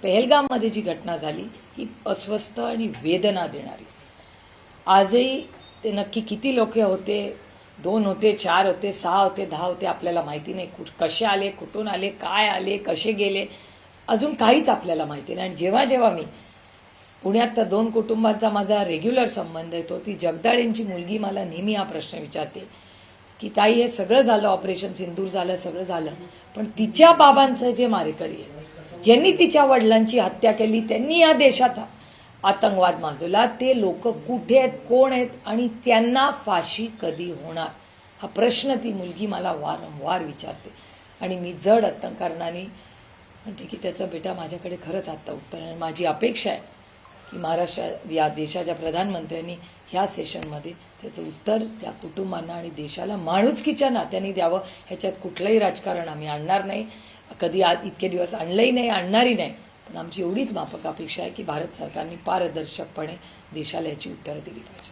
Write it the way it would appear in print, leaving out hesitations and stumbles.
पहलगाममध्ये जी घटना झाली ही अस्वस्थ आणि वेदना देणारी. आजही ते नक्की किती लोक होते, 2 होते, 4 होते, 6 होते, 10 होते, आपल्याला माहिती नाही. कसे आले, कुठून आले, काय आले, कसे गेले, अजून काहीच आपल्याला माहिती नाही. आणि जेव्हा जेव्हा मी पुण्यात त्या 2 कुटुंबांचा माझा रेग्युलर संबंध येतो, ती जगदाळेंची मुलगी मला नेहमी हा प्रश्न विचारते की ताई हे सगळं झालं, ऑपरेशन सिंदूर झालं, सगळं झालं, पण तिच्या बाबांचं जे मारेकरी आहे, ज्यांनी तिच्या वडिलांची हत्या केली, त्यांनी या देशात आतंकवाद माजवला, ते लोक कुठे आहेत, कोण आहेत आणि त्यांना फाशी कधी होणार, हा प्रश्न ती मुलगी मला वारंवार विचारते. आणि मी जड अंतकरणाने म्हणते की त्याचं बेटा माझ्याकडे खरंच आता उत्तर आहे. माझी अपेक्षा आहे की महाराष्ट्र या देशाच्या प्रधानमंत्र्यांनी ह्या सेशनमध्ये त्याचं उत्तर त्या कुटुंबांना आणि देशाला माणुसकीच्या नात्याने द्यावं. ह्याच्यात कुठलंही राजकारण आम्ही आणणार नाही, कधी आज इतके दिवस आणलंही नाही, आणणारही नाही. पण आमची एवढीच माफक अपेक्षा आहे की भारत सरकारने पारदर्शकपणे देशाला याची उत्तरं दिली पाहिजे.